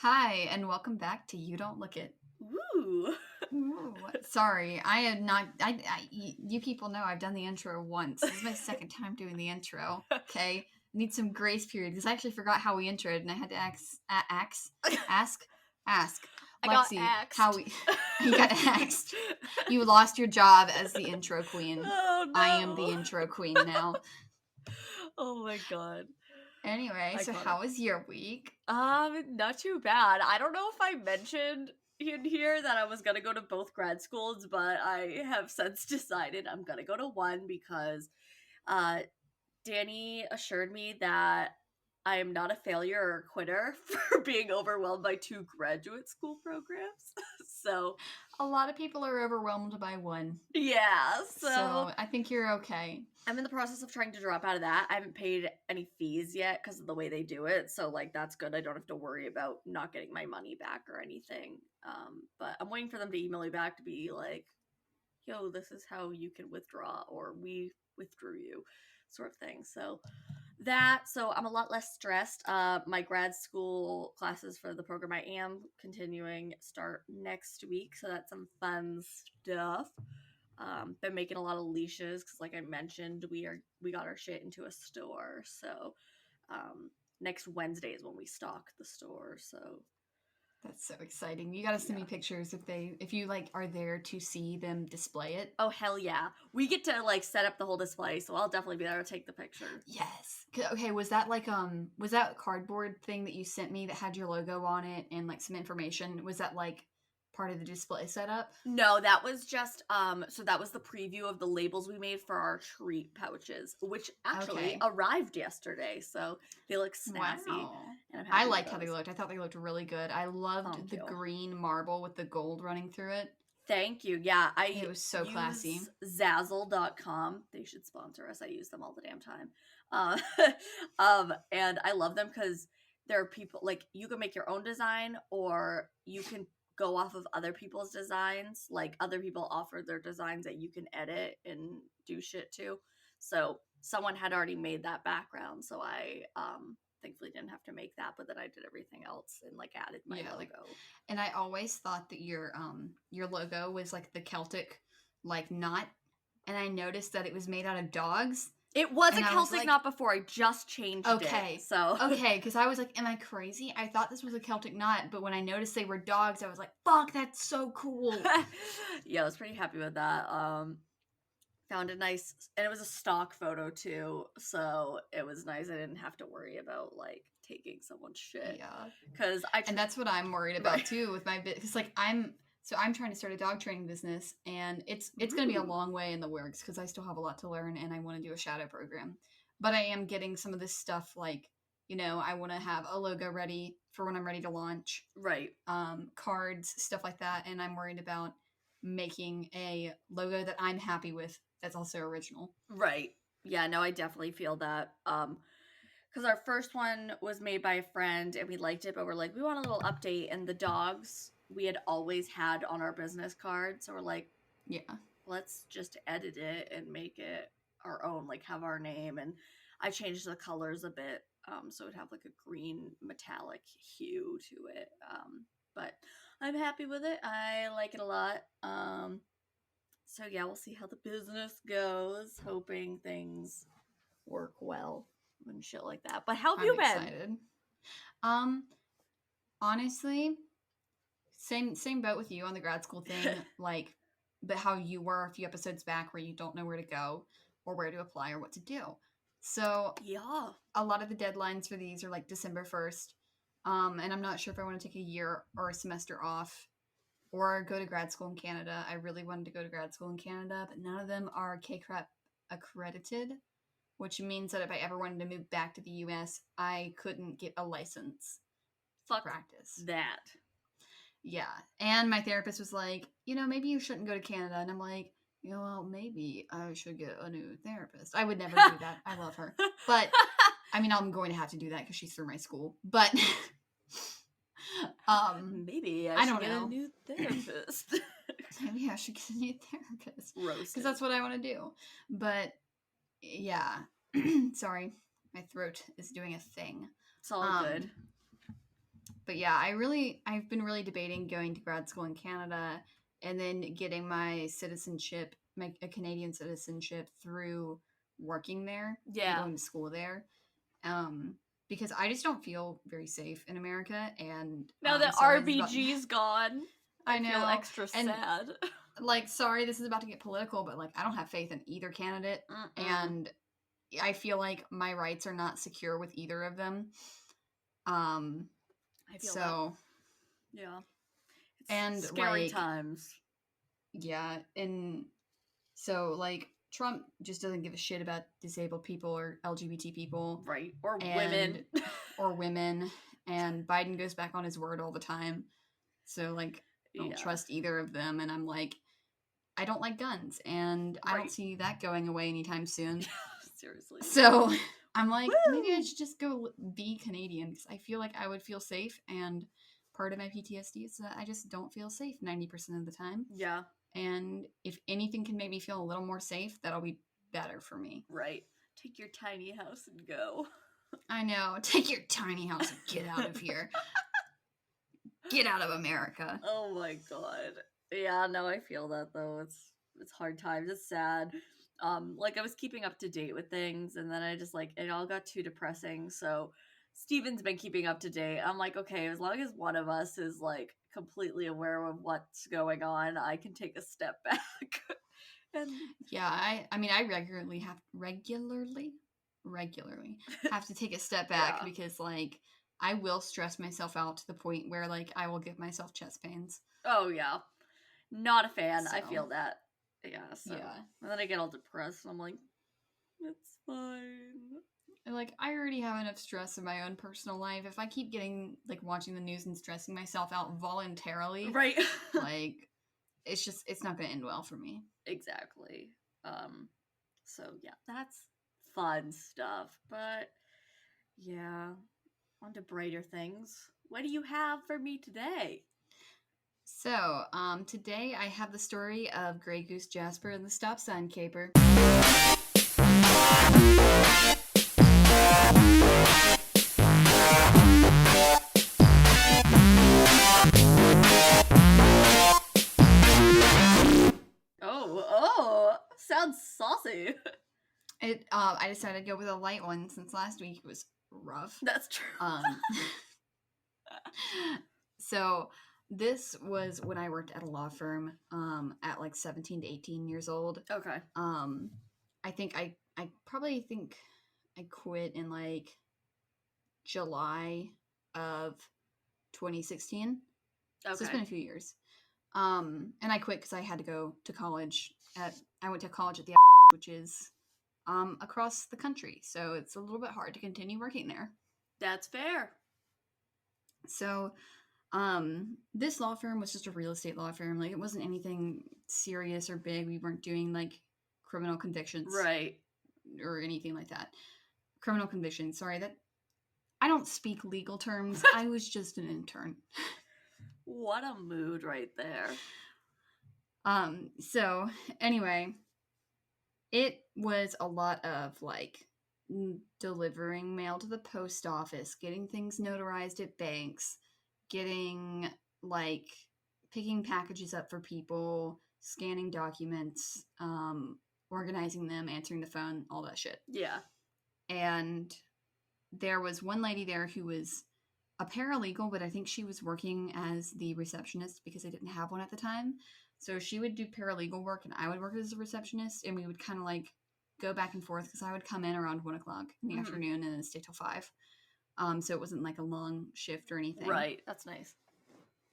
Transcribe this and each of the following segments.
Hi, and welcome back to You Don't Look It. Ooh. Ooh, sorry, I had not. You people know I've done the intro once. This is my second time doing the intro. Okay, need some grace period because I actually forgot how we introed, and I had to ask I got Lexie axed. how we. You got axed. You lost your job as the intro queen. Oh no! I am the intro queen now. Oh my god. Anyway, so Iconic. how was your week? Not too bad. I don't know if I mentioned in here that I was gonna go to both grad schools, but I have since decided I'm gonna go to one because Danny assured me that I am not a failure or a quitter for being overwhelmed by 2 graduate school programs. So, A lot of people are overwhelmed by one. yeah, So I think you're okay. I'm in the process of trying to drop out of that. I haven't paid any fees yet because of the way they do it. So, like, that's good. I don't have to worry about not getting my money back or anything. But I'm waiting for them to email me back to be like, yo, this is how you can withdraw, or we withdrew you, sort of thing. So I'm a lot less stressed. My grad school classes for the program I am continuing start next week. So that's some fun stuff. Been making a lot of leashes because, like I mentioned, we got our shit into a store. So next Wednesday is when we stock the store. So That's so exciting. You got to send me pictures if you like are there to see them display it. oh hell yeah, we get to like set up the whole display. So I'll definitely be there to take the picture. Yes. Okay, was that cardboard thing that you sent me that had your logo on it and like some information? Was that like part of the display setup? No, that was just so that was the preview of the labels we made for our treat pouches, which actually arrived yesterday. So they look snazzy. Wow. And I liked how they looked. I thought they looked really good. I loved Thank the you. green marble with the gold running through it. Thank you. Yeah, It was so classy. Zazzle.com. They should sponsor us. I use them all the damn time. And I love them because there are people like you can make your own design or you can go off of other people's designs. Like other people offer their designs that you can edit and do shit to. So someone had already made that background, so I thankfully didn't have to make that, but then I did everything else and like added my logo. And I always thought that your logo was like the Celtic like knot, and I noticed that it was made out of dogs. It was a Celtic knot before. I just changed it. So okay, because I was like, am I crazy? I thought this was a Celtic knot, but when I noticed they were dogs, I was like, fuck, that's so cool. Yeah, I was pretty happy with that. Found a nice, and it was a stock photo too, so it was nice. I didn't have to worry about like taking someone's shit. Yeah, and that's what I'm worried about too with my bit. Because like I'm trying to start a dog training business, and it's going to be a long way in the works because I still have a lot to learn, and I want to do a shadow program. But I am getting some of this stuff like, you know, I want to have a logo ready for when I'm ready to launch. Right. Cards, stuff like that, and I'm worried about making a logo that I'm happy with that's also original. Right. Yeah, no, I definitely feel that. Because our first one was made by a friend and we liked it, but we're like, we want a little update. And the dogs we had always had on our business card. So we're like, yeah, let's just edit it and make it our own, like have our name. And I changed the colors a bit. So it'd have like a green metallic hue to it. But I'm happy with it. I like it a lot. So yeah, we'll see how the business goes. Hoping things work well and shit like that. But how have you been? Excited. Honestly, same boat with you on the grad school thing. Like, but how you were a few episodes back, where you don't know where to go or where to apply or what to do. So yeah, a lot of the deadlines for these are like December 1st. And I'm not sure if I want to take a year or a semester off or go to grad school in Canada. I really wanted to go to grad school in Canada, but none of them are KCREP accredited, which means that if I ever wanted to move back to the US, I couldn't get a license Fuck to practice. That. Yeah. And my therapist was like, you know, maybe you shouldn't go to Canada. And I'm like, you know, well, maybe I should get a new therapist. I would never do that. I love her. But, I mean, I'm going to have to do that because she's through my school. But, maybe I should get a new therapist. Maybe I should get a new therapist. Because that's what I want to do. But, yeah. Sorry. My throat is doing a thing. It's all good. But yeah, I've been really debating going to grad school in Canada and then getting my citizenship, a Canadian citizenship through working there and Yeah. going to school there. Um, because I just don't feel very safe in America, and Now that sorry, this is about, RBG's gone, I I feel know, extra and sad. like, sorry, this is about to get political, but like, I don't have faith in either candidate, and I feel like my rights are not secure with either of them. I feel So that. Yeah. It's and scary like, times. yeah, and so like Trump just doesn't give a shit about disabled people or LGBT people, Right. Or and women. or women, and Biden goes back on his word all the time. So like, I don't trust either of them, and I'm like, I don't like guns, and I don't see that going away anytime soon. Seriously. So I'm like, maybe I should just go be Canadian, because I feel like I would feel safe, and part of my PTSD is that I just don't feel safe 90% of the time. Yeah. And if anything can make me feel a little more safe, that'll be better for me. Right. Take your tiny house and go. I know. Take your tiny house and get out of here. Get out of America. Oh my god. Yeah, no, I feel that though. It's hard times. It's sad. Like I was keeping up to date with things, and then I just like it all got too depressing. So Steven's been keeping up to date. I'm like, okay, as long as one of us is like completely aware of what's going on, I can take a step back. And yeah, I mean, I regularly have to take a step back, Yeah. because like I will stress myself out to the point where like I will give myself chest pains. Oh yeah. Not a fan. I So, feel that. Yeah, so yeah. and then I get all depressed and I'm like, it's fine. And, like, I already have enough stress in my own personal life. If I keep getting like watching the news and stressing myself out voluntarily, Right. like it's not gonna end well for me. Exactly. So yeah, that's fun stuff. But yeah, on to brighter things. What do you have for me today? So, today I have the story of Grey Goose Jasper and the Stop Sign Caper. Oh, sounds saucy. I decided to go with a light one since last week was rough. That's true. So this was when I worked at a law firm, at like 17 to 18 years old. Okay. I probably think I quit in like July of 2016. Okay. So it's been a few years. And I quit because I had to go to college. I went to college at the which is across the country, so it's a little bit hard to continue working there. That's fair. So, this law firm was just a real estate law firm. Like, it wasn't anything serious or big. We weren't doing like criminal convictions, Right, or anything like that. Criminal convictions. Sorry, that I don't speak legal terms. I was just an intern. What a mood right there. So anyway, it was a lot of like delivering mail to the post office, getting things notarized at banks, getting like picking packages up for people, scanning documents, organizing them, answering the phone, all that shit. Yeah. And there was one lady there who was a paralegal, but I think she was working as the receptionist because I didn't have one at the time. So she would do paralegal work and I would work as a receptionist, and we would kind of like go back and forth because I would come in around 1 o'clock in the afternoon and then stay till 5. So it wasn't like a long shift or anything. Right. That's nice.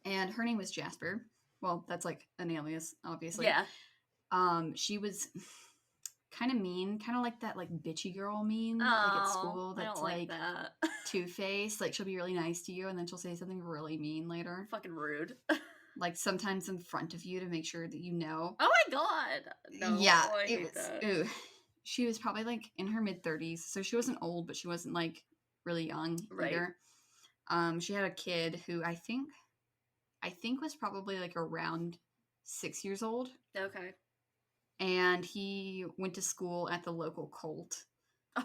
And her name was Jasper. Well, that's like an alias, obviously. Yeah. She was kind of mean, kind of like that like bitchy girl mean, like at school. That's like that. two-faced. Like she'll be really nice to you and then she'll say something really mean later. Fucking rude. Like sometimes in front of you to make sure that you know. Oh my god. No, yeah, I it hate was. that. Ooh. She was probably like in her mid-30s, so she wasn't old, but she wasn't like really young either. She had a kid who I think was probably like around 6 years old. Okay. And he went to school at the local cult.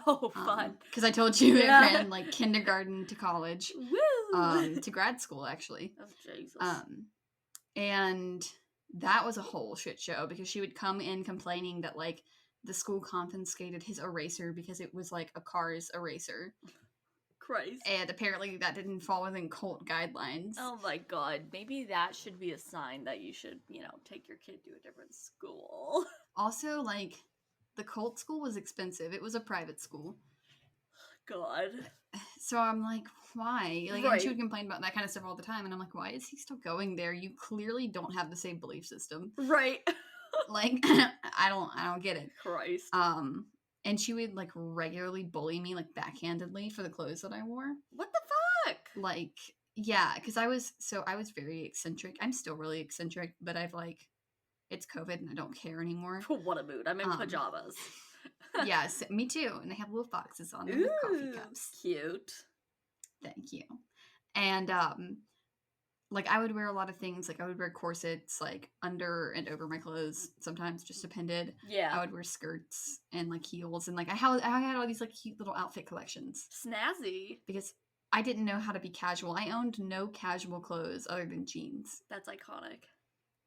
Oh, fun. Because I told you it Yeah. ran like kindergarten to college, Woo! to grad school actually. Oh, Jesus. And that was a whole shit show because she would come in complaining that like the school confiscated his eraser because it was like a car's eraser. Christ. And apparently that didn't fall within cult guidelines. Oh my god. Maybe that should be a sign that you should, take your kid to a different school. Also, like, the cult school was expensive. It was a private school. God. So I'm like, why? Like, Right. and she would complain about that kind of stuff all the time. And I'm like, why is he still going there? You clearly don't have the same belief system. Right. Like, I don't get it. Christ. And she would like regularly bully me like backhandedly for the clothes that I wore. What the fuck? Like, yeah, because I was very eccentric. I'm still really eccentric, but I've like, it's COVID and I don't care anymore. What a mood. I'm in pajamas. Yes, me too. And they have little foxes on them with coffee cups. Cute. Thank you. And like I would wear a lot of things. Like I would wear corsets like under and over my clothes. Sometimes just depended. Yeah. I would wear skirts and like heels and like I had all these like cute little outfit collections. Snazzy. Because I didn't know how to be casual. I owned no casual clothes other than jeans. That's iconic.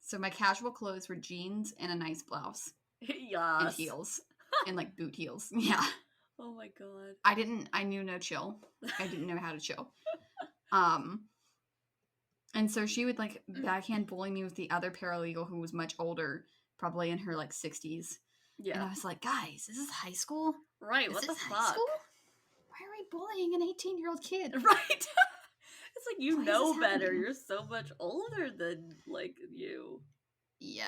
So my casual clothes were jeans and a nice blouse. Yes. And heels. And like boot heels. Yeah. Oh my god. I knew no chill. I didn't know how to chill. And so she would like backhand bully me with the other paralegal who was much older, probably in her like 60s. Yeah. And I was like, guys, is this high school? Right, Is what the this fuck? high school? Why are we bullying an 18-year-old kid? Right. It's like you Why is know this better. happening? You're so much older than like you. Yeah.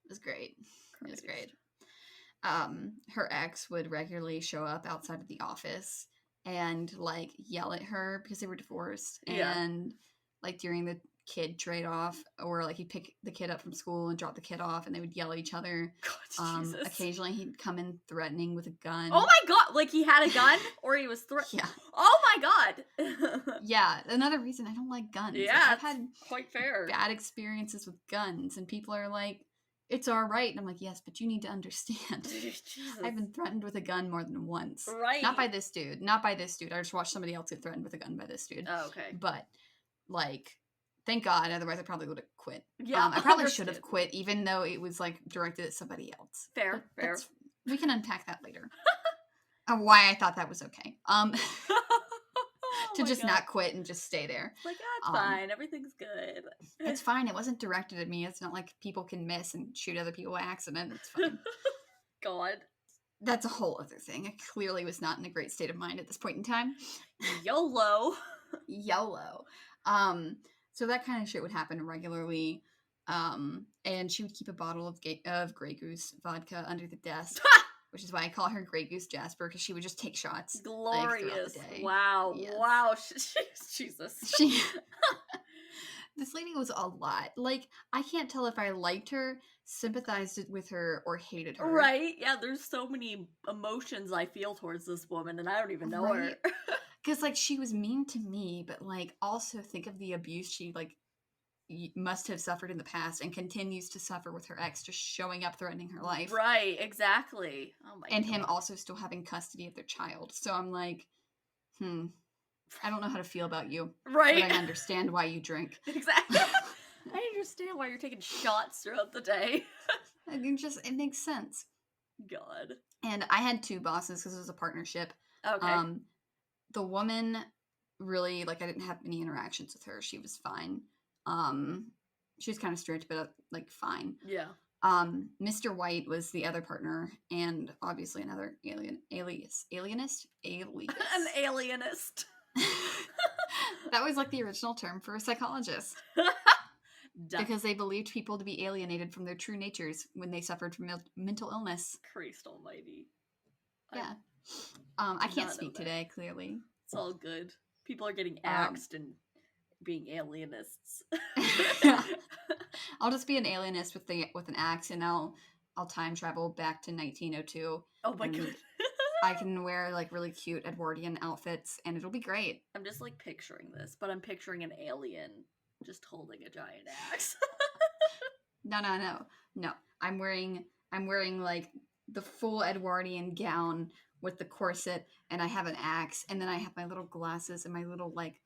It was great. It was Christ. great. Her ex would regularly show up outside of the office and like yell at her because they were divorced. Yeah. And like during the kid trade off, or like he'd pick the kid up from school and drop the kid off and they would yell at each other. God, Jesus. Occasionally he'd come in threatening with a gun. Oh my god, like he had a gun or he was Yeah. Oh my god. Yeah, another reason I don't like guns. Yeah, Like, I've had quite fair. bad experiences with guns and people are like, it's all right. And I'm like, yes, but you need to understand. Jesus. I've been threatened with a gun more than once. Right. Not by this dude. Not by this dude. I just watched somebody else get threatened with a gun by this dude. Oh, okay. But, like, thank God. Otherwise, I probably would have quit. Yeah, I probably should have quit, even though it was, like, directed at somebody else. Fair, But fair. We can unpack that later. Why I thought that was okay. To just not quit and just stay there. Like, it's fine. Everything's good. It's fine. It wasn't directed at me. It's not like people can miss and shoot other people by accident. It's fine. God. That's a whole other thing. I clearly was not in a great state of mind at this point in time. YOLO. YOLO. So that kind of shit would happen regularly. And she would keep a bottle of Grey Goose vodka under the desk. Which is why I call her Grey Goose Jasper, because she would just take shots. Glorious. Like, the day. Wow. Yes. Wow. Jesus. This lady was a lot. Like, I can't tell if I liked her, sympathized with her, or hated her. Right? Yeah, there's so many emotions I feel towards this woman, and I don't even know her. Because, like, she was mean to me, but, like, also think of the abuse she, like, must have suffered in the past and continues to suffer with her ex just showing up threatening her life. Right, exactly. Oh my god. And him also still having custody of their child. So I'm like, I don't know how to feel about you. Right. But I understand why you drink. Exactly. I understand why you're taking shots throughout the day. I mean, it makes sense. God. And I had two bosses because it was a partnership. Okay. The woman really, like, I didn't have any interactions with her. She was fine. She was kind of strict, but like fine. Yeah. Mr. White was the other partner, and obviously another alienist. An alienist. That was like the original term for a psychologist. Because they believed people to be alienated from their true natures when they suffered from mental illness. Christ almighty. Yeah. I can't speak today, clearly. It's all good. People are getting axed and being alienists. I'll just be an alienist with an axe, and I'll time travel back to 1902. Oh my god. I can wear like really cute Edwardian outfits, and it'll be great. I'm just like picturing this, but I'm picturing an alien just holding a giant axe. No. I'm wearing like the full Edwardian gown with the corset, and I have an axe, and then I have my little glasses and my little like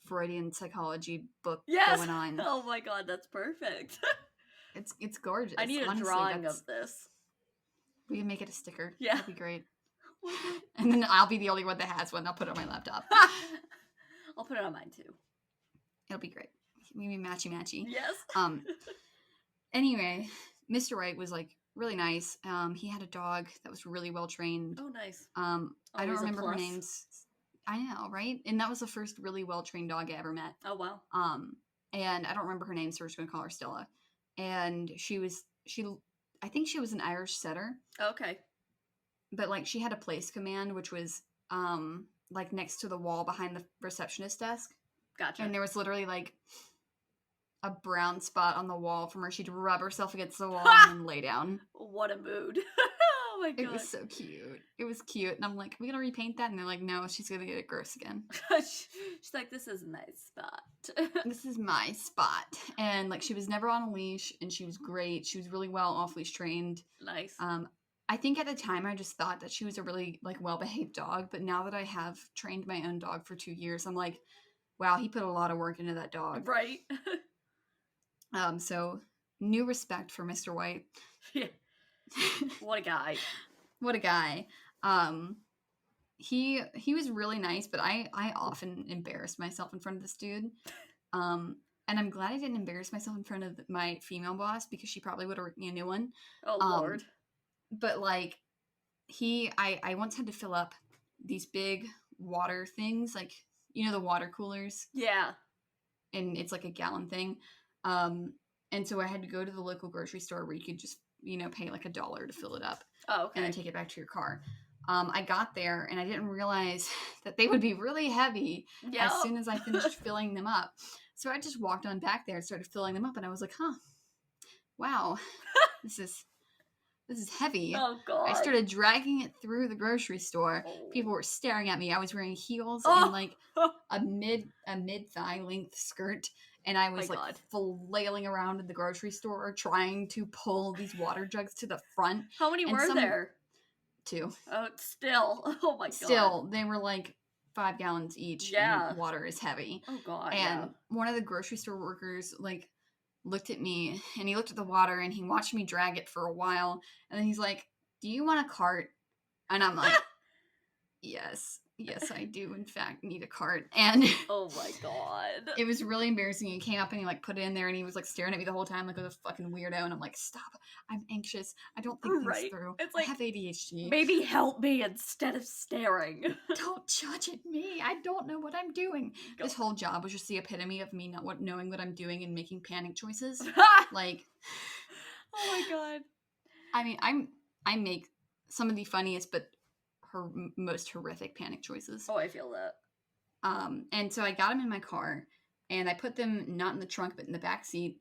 Freudian psychology book going on. Oh my god, that's perfect. It's gorgeous. I need a Honestly, drawing of this. We can make it a sticker. Yeah. That'd be great. Oh my god. And then I'll be the only one that has one. I'll put it on my laptop. I'll put it on mine too. It'll be great. We can be matchy. Yes. Anyway, Mr. White was like really nice. He had a dog that was really well trained. Oh, nice. I don't remember her names. I know, right? And that was the first really well trained dog I ever met. Oh wow. And I don't remember her name, so we're just gonna call her Stella. And I think she was an Irish setter. Okay. But like she had a place command, which was like next to the wall behind the receptionist desk. Gotcha. And there was literally like a brown spot on the wall from where she'd rub herself against the wall and then lay down. What a mood. Oh my god. It was so cute. It was cute. And I'm like, are we gonna repaint that? And they're like, no, she's gonna get it gross again. She's like, this is a nice spot. This is my spot. And like she was never on a leash and she was great. She was really well off leash trained. Nice. I think at the time I just thought that she was a really like well-behaved dog, but now that I have trained my own dog for 2 years, I'm like, wow, he put a lot of work into that dog. Right. So new respect for Mr. White. Yeah. What a guy. What a guy. He was really nice, but I often embarrassed myself in front of this dude. And I'm glad I didn't embarrass myself in front of my female boss because she probably would have written me a new one. Oh Lord. But like I once had to fill up these big water things, like you know the water coolers. Yeah. And it's like a gallon thing. And so I had to go to the local grocery store where you could just, pay like $1 to fill it up. Oh, okay. And then take it back to your car. I got there and I didn't realize that they would be really heavy as soon as I finished filling them up. So I just walked on back there and started filling them up and I was like, wow, this is heavy. Oh god. I started dragging it through the grocery store. Oh. People were staring at me. I was wearing heels and like a mid-thigh length skirt. And I was like flailing around in the grocery store trying to pull these water jugs to the front. How many were there? 2. Oh, still. Oh my god. Still, they were like 5 gallons each. Yeah. And water is heavy. Oh god. And one of the grocery store workers like looked at me and he looked at the water and he watched me drag it for a while. And then he's like, do you want a cart? And I'm like, yes, I do in fact need a cart. And oh my god. It was really embarrassing. He came up and he like put it in there and he was like staring at me the whole time like I was a fucking weirdo. And I'm like, stop. I'm anxious. I don't think things through. It's like, I have ADHD. Maybe help me instead of staring. Don't judge at me. I don't know what I'm doing. This whole job was just the epitome of me not knowing what I'm doing and making panic choices. Like, oh my god. I mean, I make some of the funniest but most horrific panic choices. Oh, I feel that. And so I got them in my car and I put them not in the trunk but in the back seat.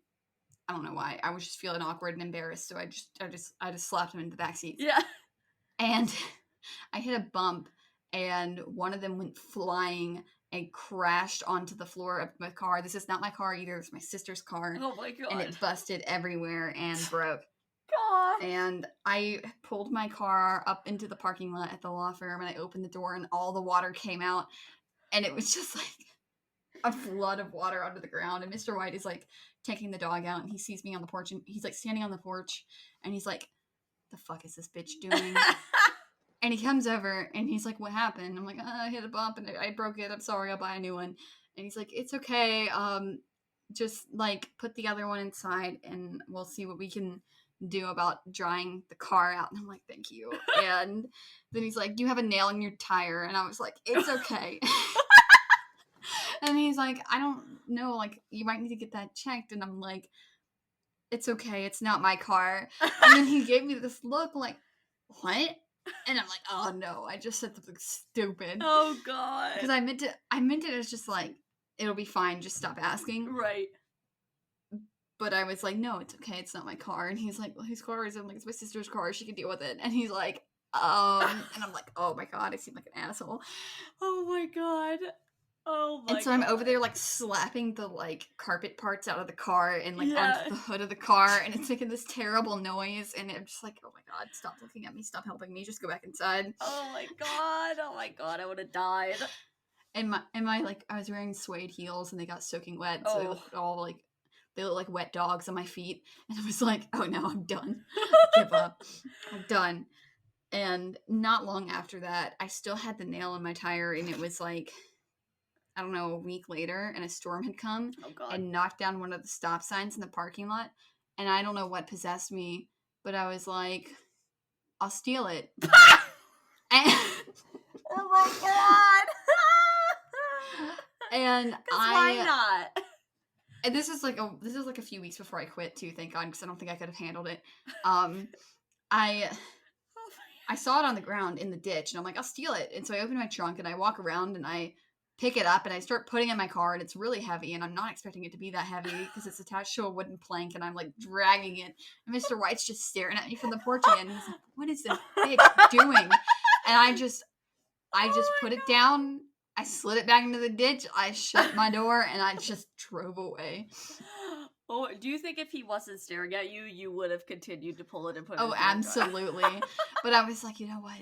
I don't know why. I was just feeling awkward and embarrassed, so I just slapped them in the back seat. Yeah. And I hit a bump and one of them went flying and crashed onto the floor of my car. This is not my car either. It's my sister's car. Oh my god. And it busted everywhere and broke. God. And I pulled my car up into the parking lot at the law firm and I opened the door and all the water came out and it was just like a flood of water onto the ground. And Mr. White is like taking the dog out and he sees me on the porch and he's like standing on the porch and he's like, the fuck is this bitch doing? And he comes over and he's like, what happened? I'm like, I hit a bump and I broke it. I'm sorry. I'll buy a new one. And he's like, it's okay. Just like put the other one inside and we'll see what we can do about drying the car out. And I'm like, thank you. And then he's like, you have a nail in your tire. And I was like, it's okay. And he's like, I don't know, like you might need to get that checked. And I'm like, it's okay, it's not my car. And then he gave me this look like, what? And I'm like, oh no, I just said something stupid. Oh god. Because I meant it as just like, it'll be fine, just stop asking. Right. But I was like, no, it's okay, it's not my car. And he's like, well, whose car is it? I'm like, it's my sister's car, she can deal with it. And he's like, and I'm like, oh my god, I seem like an asshole. Oh my god. Oh my And so I'm over God. there like slapping the like carpet parts out of the car and like Yeah. onto the hood of the car, and it's making this terrible noise, and I'm just like, oh my God, stop looking at me, stop helping me, just go back inside. Oh my God, I would have died. And my like I was wearing suede heels and they got soaking wet, so they Oh. looked all like they look like wet dogs on my feet, and I was like, oh no, I'm done. I give up. I'm done. And not long after that, I still had the nail in my tire, and it was like, I don't know, a week later, and a storm had come Oh God. and knocked down one of the stop signs in the parking lot. And I don't know what possessed me, but I was like, I'll steal it. And, Oh my God. and why not? And this is like a few weeks before I quit too, thank God, because I don't think I could have handled it. I saw it on the ground in the ditch, and I'm like, I'll steal it. And so I open my trunk and I walk around and I pick it up and I start putting it in my car, and it's really heavy, and I'm not expecting it to be that heavy because it's attached to a wooden plank, and I'm like dragging it. And Mr. White's just staring at me from the porch again. He's like, what is this bitch doing? And I just put it down. I slid it back into the ditch. I shut my door and I just drove away. Oh, do you think if he wasn't staring at you, you would have continued to pull it and put it? Oh, absolutely. But I was like, you know what?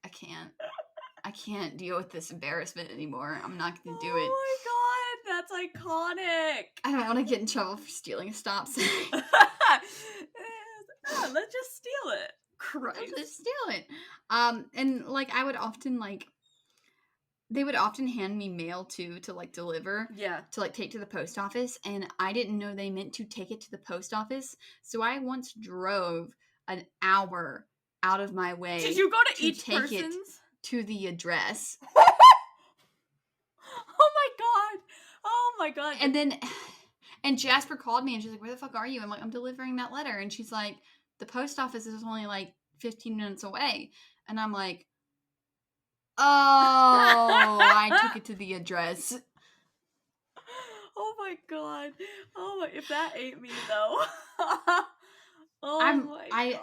I can't deal with this embarrassment anymore. I'm not going to do it. Oh my God, that's iconic. I don't want to get in trouble for stealing a stop sign. Let's just steal it. Christ. Let's just steal it. And like I would often like. They would often hand me mail too to like deliver. Yeah. To like take to the post office, and I didn't know they meant to take it to the post office. So I once drove an hour out of my way. Did you go to each take person's? It to the address. Oh my God. And Jasper called me and she's like, where the fuck are you? I'm like, I'm delivering that letter. And she's like, the post office is only like 15 minutes away. And I'm like, oh, I took it to the address. Oh my God. If that ain't me though. God.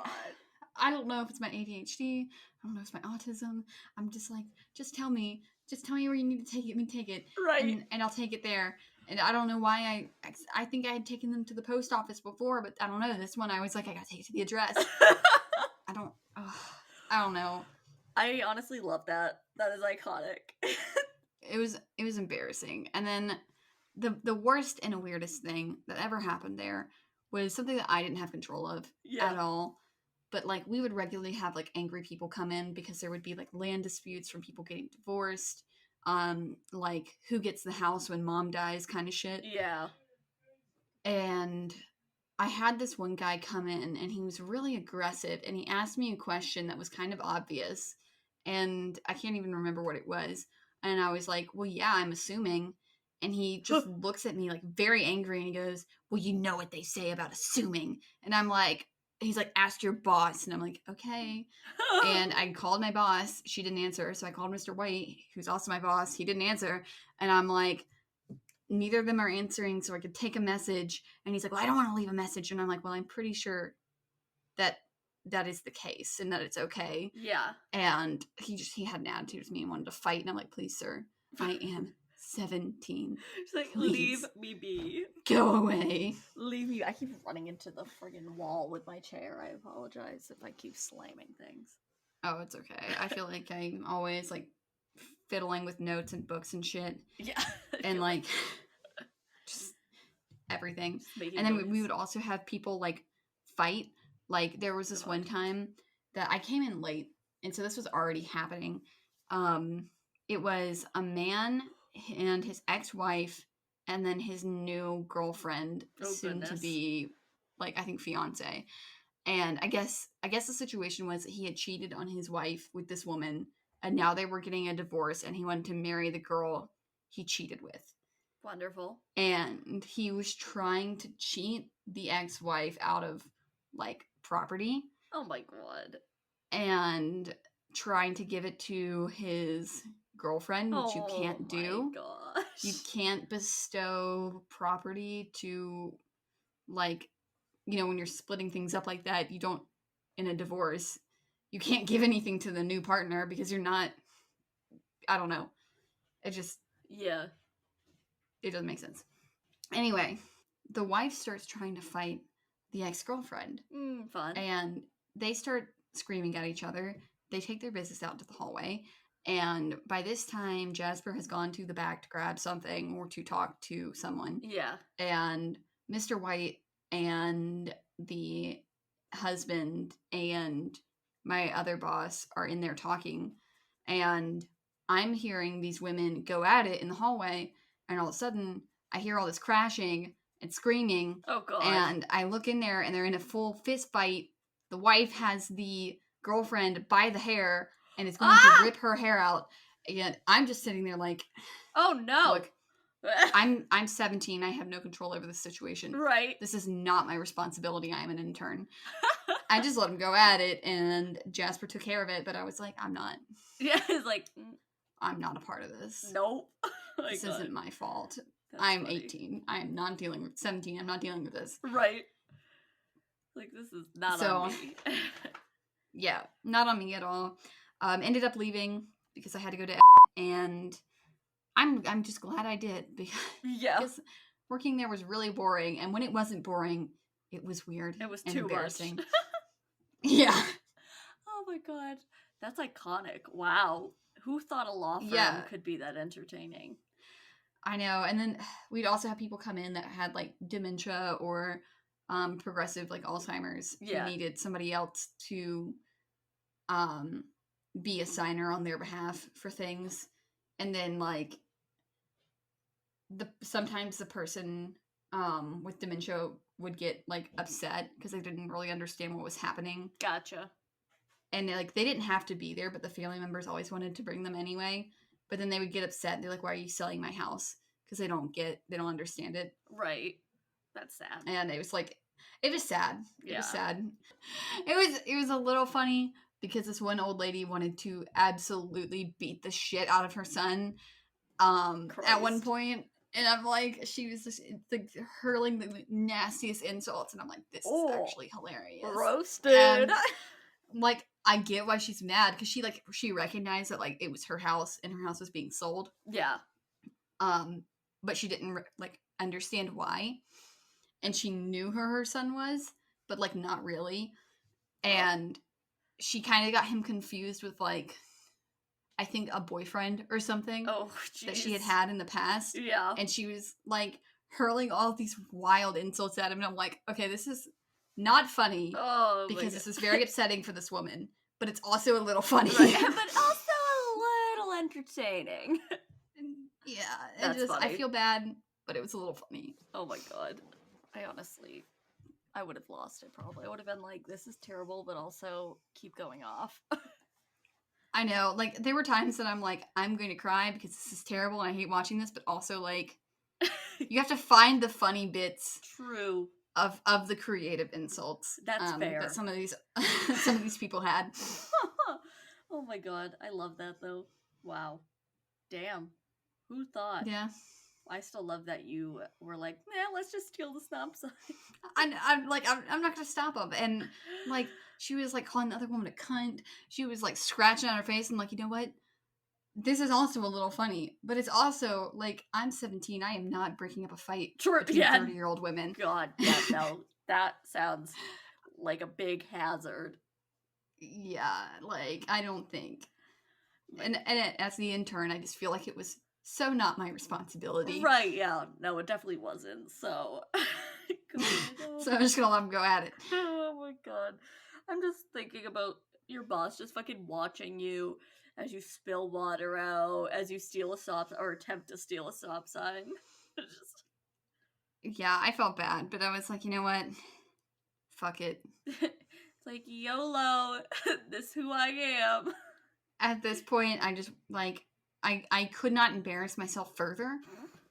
I don't know if it's my ADHD. I don't know if it's my autism. I'm just like, just tell me where you need to take it. Me take it. Right. And I'll take it there. And I don't know why I think I had taken them to the post office before, but I don't know. This one I was like, I gotta take it to the address. I don't know. I honestly love that. That is iconic. It was embarrassing. And then the worst and weirdest thing that ever happened there was something that I didn't have control of at all. But like we would regularly have like angry people come in because there would be like land disputes from people getting divorced, like who gets the house when mom dies kind of shit. Yeah. And I had this one guy come in and he was really aggressive and he asked me a question that was kind of obvious and I can't even remember what it was. And I was like, well, yeah, I'm assuming. And he just looks at me like very angry and he goes, well, you know what they say about assuming. And I'm like, he's like, ask your boss. And I'm like, okay. And I called my boss. She didn't answer. So I called Mr. White, who's also my boss. He didn't answer. And I'm like, neither of them are answering, so I could take a message. And he's like, well, I don't want to leave a message. And I'm like, well, I'm pretty sure that is the case and that it's okay. Yeah. And he had an attitude with me and wanted to fight. And I'm like, please, sir, I am 17. She's like, please, leave me be. Go away. Leave me. I keep running into the friggin' wall with my chair. I apologize if I keep slamming things. Oh, it's okay. I feel like I'm always like fiddling with notes and books and shit. Yeah. And like just everything. Just and then we would also have people like fight. Like there was this one time that I came in late, and so this was already happening. It was a man and his ex-wife and then his new girlfriend, soon to be like I think fiance. And I guess the situation was that he had cheated on his wife with this woman, and now they were getting a divorce, and he wanted to marry the girl he cheated with. Wonderful. And he was trying to cheat the ex-wife out of like property. Oh my God. And trying to give it to his girlfriend, which you can't do. Gosh. You can't bestow property to, like, you know, when you're splitting things up like that, you don't, in a divorce, you can't give anything to the new partner because you're not, I don't know. It just, Yeah. It doesn't make sense. Anyway, the wife starts trying to fight the ex-girlfriend. Fun. And they start screaming at each other. They take their business out to the hallway. And by this time, Jasper has gone to the back to grab something or to talk to someone. Yeah. And Mr. White and the husband and my other boss are in there talking. And I'm hearing these women go at it in the hallway. And all of a sudden, I hear all this crashing and screaming. Oh, God. And I look in there, and they're in a full fist fight. The wife has the girlfriend by the hair and is going to rip her hair out. And I'm just sitting there like, oh, no. Look, I'm 17. I have no control over this situation. Right. This is not my responsibility. I am an intern. I just let him go at it, and Jasper took care of it. But I was like, I'm not. Yeah, it's like, I'm not a part of this. Nope. This isn't my fault. That's I'm funny. 18. I am not dealing with 17. I'm not dealing with this. Right. Like, this is not on me. Yeah, not on me at all. Ended up leaving because I had to go to and I'm just glad I did because working there was really boring, and when it wasn't boring, it was weird. It was and too embarrassing. much. Yeah. Oh my god. That's iconic. Wow. Who thought a law firm could be that entertaining? I know. And then we'd also have people come in that had like dementia or progressive like Alzheimer's who needed somebody else to be a signer on their behalf for things. And then like sometimes the person with dementia would get like upset because they didn't really understand what was happening. Gotcha. And like they didn't have to be there, but the family members always wanted to bring them anyway. But then they would get upset. They're like, "Why are you selling my house?" Because they don't understand it. Right. That's sad. And it was like, it was sad. Yeah. It was sad. It was a little funny because this one old lady wanted to absolutely beat the shit out of her son at one point. And I'm like, she was just like hurling the nastiest insults. And I'm like, this is actually hilarious. Roasted. And, like, I get why she's mad because she recognized that like it was her house and her house was being sold. Yeah. But she didn't like understand why, and she knew who her son was, but like not really. And she kind of got him confused with like, I think a boyfriend or something that she had in the past. Yeah. And she was like hurling all these wild insults at him, and I'm like, okay, this is not funny because this is very upsetting for this woman, but it's also a little funny. Right. But also a little entertaining. Yeah. That's funny. I feel bad, but it was a little funny. Oh my god. I would have lost it probably. I would have been like, this is terrible, but also keep going off. I know. Like, there were times that I'm like, I'm going to cry because this is terrible and I hate watching this, but also like, you have to find the funny bits. True. Of the creative insults. That's fair. That some of these people had. Oh my god. I love that though. Wow. Damn. Who thought? Yeah. I still love that you were like, let's just steal the stop sign. I'm like, I'm not gonna stop him. And like, she was like calling the other woman a cunt. She was like scratching on her face. And like, you know what? This is also a little funny, but it's also like, I'm 17. I am not breaking up a fight between 30-year-old women. God, yeah, no, that sounds like a big hazard. Yeah, like I don't think. And as the intern, I just feel like it was so not my responsibility. Right, yeah. No, it definitely wasn't. So so I'm just gonna let him go at it. Oh my god. I'm just thinking about your boss just fucking watching you as you spill water out, as you steal a stop or attempt to steal a stop sign. Yeah, I felt bad, but I was like, you know what? Fuck it. It's like, YOLO, this who I am. At this point, I just, like, I could not embarrass myself further,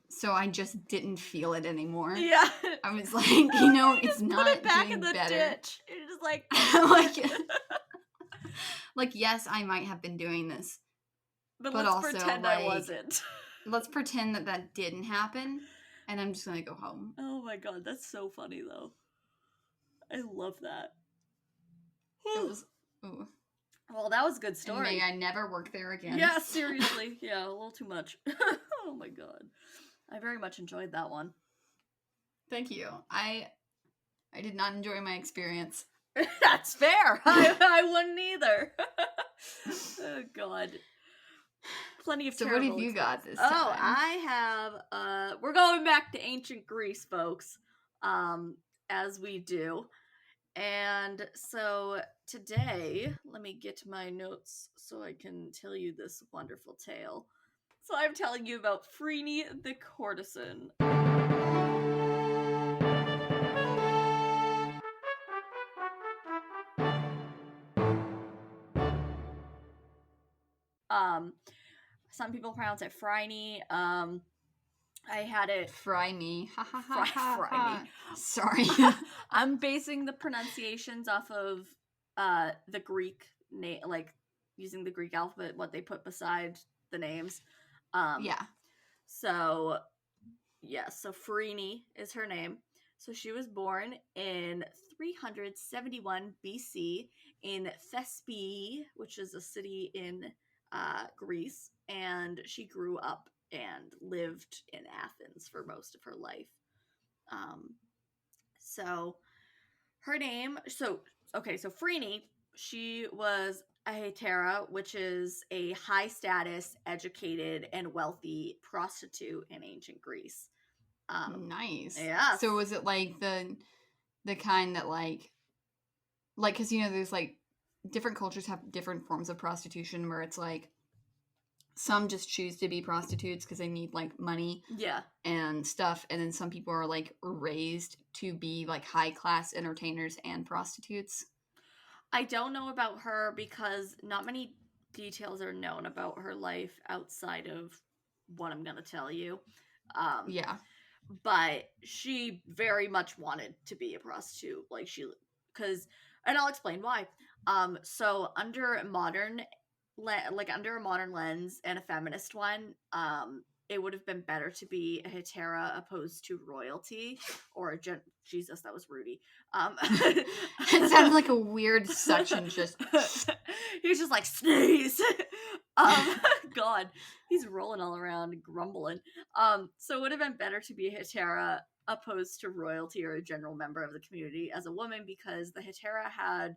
so I just didn't feel it anymore. Yeah. I was like, you know, it's not put it back doing in the better. Ditch. You're just like... like, yes, I might have been doing this. But let's also pretend I wasn't. Let's pretend that didn't happen, and I'm just gonna go home. Oh my god, that's so funny, though. I love that. It was... Ooh. Well, that was a good story. And may I never work there again. Yeah, seriously. Yeah, a little too much. Oh my god. I very much enjoyed that one. Thank you. I did not enjoy my experience. That's fair. I wouldn't either. Oh god. Plenty of So terrible what have you got this Oh, time? I have we're going back to ancient Greece, folks. As we do. And so today, let me get my notes so I can tell you this wonderful tale. So I'm telling you about Freeny the courtesan. Some people pronounce it Friny. I had it Fry me. Ha ha ha ha. fry ha. me. Sorry. I'm basing the pronunciations off of the Greek name, like using the Greek alphabet, what they put beside the names. Yeah. So yes, so Farini is her name. So she was born in 371 BC in Thespii, which is a city in Greece, and she grew up and lived in Athens for most of her life. So her name, so Freeny, she was a Hetaira, which is a high status, educated, and wealthy prostitute in ancient Greece. Nice. Yeah. So was it like the kind that like because there's like different cultures have different forms of prostitution where it's like some just choose to be prostitutes because they need like money Yeah. and stuff, and then some people are like raised to be like high class entertainers and prostitutes. I don't know about her because not many details are known about her life outside of what I'm going to tell you. Yeah. But she very much wanted to be a prostitute. Like and I'll explain why. So under a modern lens and a feminist one, it would have been better to be a Hetaira opposed to royalty or a Jesus, that was Rudy. It sounded like a weird suction. Just he was just like sneeze. God, he's rolling all around, grumbling. So it would have been better to be a Hetaira opposed to royalty or a general member of the community as a woman because the Hetaira had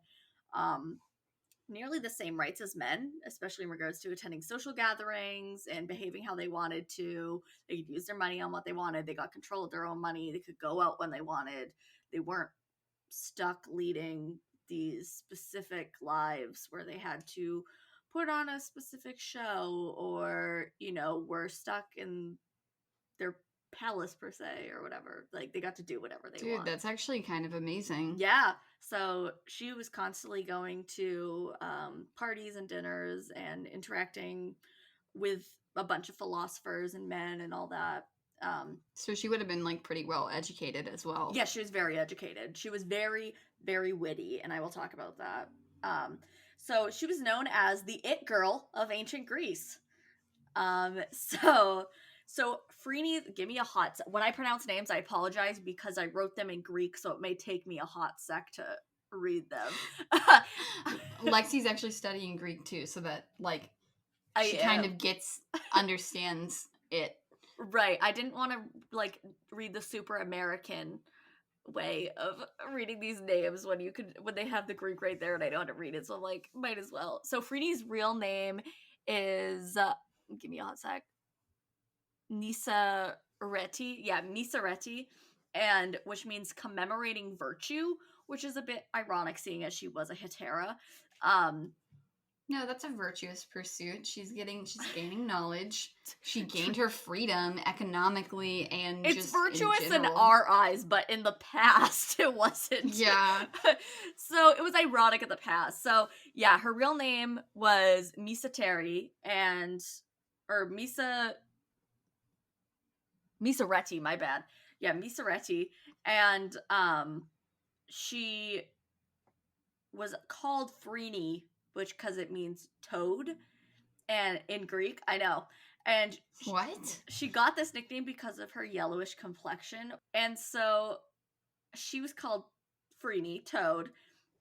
nearly the same rights as men, especially in regards to attending social gatherings and behaving how they wanted to. They could use their money on what they wanted. They got control of their own money. They could go out when they wanted. They weren't stuck leading these specific lives where they had to put on a specific show or, were stuck in their palace per se or whatever. Like they got to do whatever they want. Dude, that's actually kind of amazing. Yeah. So she was constantly going to parties and dinners and interacting with a bunch of philosophers and men and all that. So she would have been like pretty well educated as well. Yeah, she was very educated. She was very, very witty, and I will talk about that. So she was known as the it girl of ancient Greece. So Freeny, give me a hot sec. When I pronounce names, I apologize because I wrote them in Greek, so it may take me a hot sec to read them. Lexie's actually studying Greek too, so that like she kind of understands it. Right. I didn't want to like read the super American way of reading these names when they have the Greek right there and I know how to read it, so I'm like, might as well. So Freeny's real name is give me a hot sec. Nisareti. Yeah, Nisareti, and which means commemorating virtue, which is a bit ironic seeing as she was a Hetaira. No, that's a virtuous pursuit. She's gaining knowledge. She gained her freedom economically and it's just virtuous in our eyes, but in the past it wasn't. Yeah. So it was ironic in the past. So yeah, her real name was Misareti Misareti, my bad. Yeah, Misareti. And she was called Freeny, which because it means toad, and in Greek, I know. And what? She got this nickname because of her yellowish complexion, and so she was called Freeny, toad,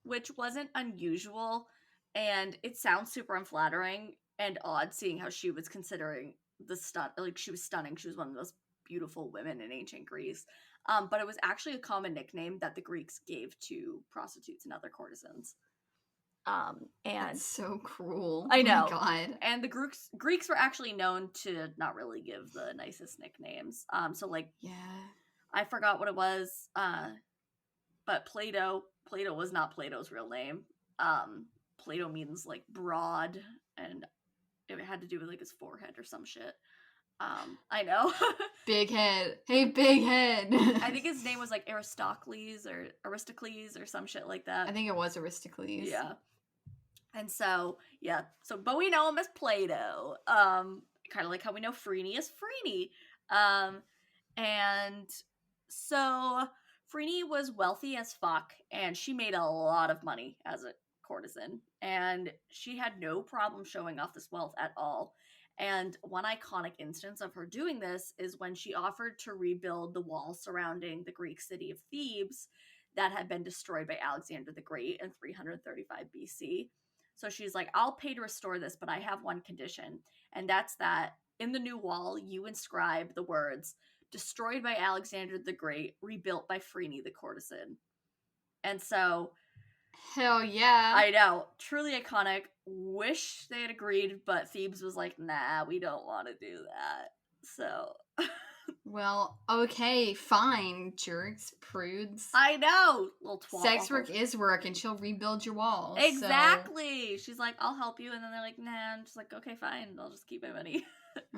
which wasn't unusual, and it sounds super unflattering and odd seeing how she was considering she was stunning. She was one of the most beautiful women in ancient Greece. But it was actually a common nickname that the Greeks gave to prostitutes and other courtesans. And That's so cruel. I know. Oh my god. And the Greeks were actually known to not really give the nicest nicknames. So like, Yeah. I forgot what it was. But Plato was not Plato's real name. Plato means like broad, and it had to do with like his forehead or some shit. I know. Big head. Hey, big head. I think his name was like Aristocles or some shit like that. I think it was Aristocles. Yeah. And so, yeah. So, but we know him as Plato. Kind of like how we know Freeny as Freeny. And so Freeny was wealthy as fuck, and she made a lot of money as a courtesan. And she had no problem showing off this wealth at all. And one iconic instance of her doing this is when she offered to rebuild the wall surrounding the Greek city of Thebes that had been destroyed by Alexander the Great in 335 BC. So she's like, I'll pay to restore this, but I have one condition. And that's that in the new wall, you inscribe the words, destroyed by Alexander the Great, rebuilt by Freeny the courtesan. And so... Hell yeah. I know. Truly iconic. Wish they had agreed, but Thebes was like, nah, we don't want to do that. So... Well, okay, fine, jerks, prudes. I know! Little twat. Sex work is work, and she'll rebuild your walls. Exactly! So... She's like, I'll help you, and then they're like, nah. I'm just like, okay, fine, I'll just keep my money.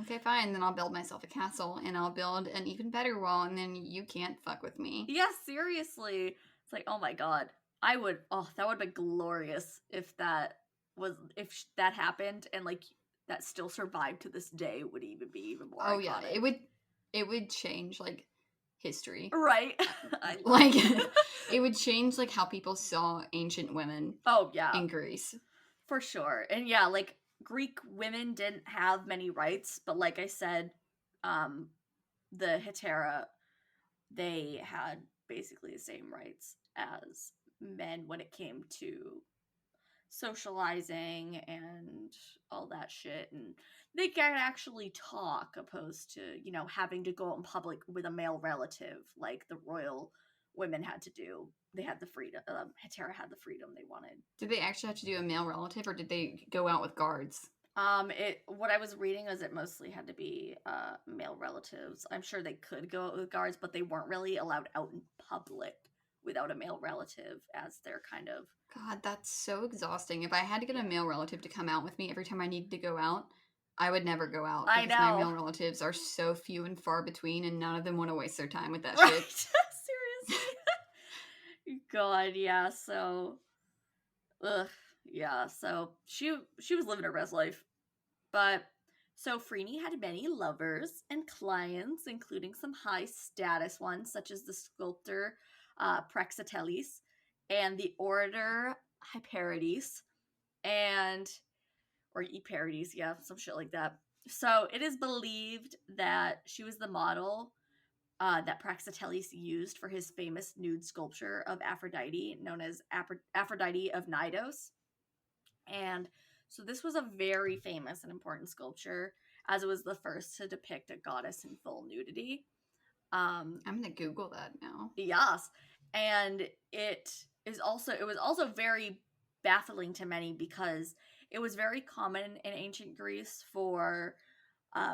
Okay, fine, then I'll build myself a castle, and I'll build an even better wall, and then you can't fuck with me. Yeah, seriously. It's like, oh my god. That would have been glorious if that happened, and like, that still survived to this day, would even be even more iconic. Yeah, it would change, like, history. Right. Like, it would change, like, how people saw ancient women. Oh, yeah. In Greece. For sure. And yeah, like, Greek women didn't have many rights, but like I said, the Hetaira, they had basically the same rights as men when it came to socializing and all that shit, and they can actually talk, opposed to, you know, having to go out in public with a male relative like the royal women had to do. They had the freedom. Hetaira had the freedom they wanted. Did they actually have to do a male relative, or did they go out with guards? What I was reading is it mostly had to be male relatives. I'm sure they could go out with guards, but they weren't really allowed out in public without a male relative, as their kind of... God, that's so exhausting. If I had to get a male relative to come out with me every time I needed to go out, I would never go out. I because know. my male relatives are so few and far between, and none of them want to waste their time with that Right. shit. Seriously. God, yeah, so... Ugh. Yeah, so she was living her best life. But, so Freeny had many lovers and clients, including some high-status ones, such as the sculptor Praxiteles and the orator Hyperides, or Eperides, yeah, some shit like that. So it is believed that she was the model that Praxiteles used for his famous nude sculpture of Aphrodite, known as Aphrodite of Knidos. And so this was a very famous and important sculpture, as it was the first to depict a goddess in full nudity. I'm gonna Google that now. Yes. And it was also very baffling to many, because it was very common in ancient Greece for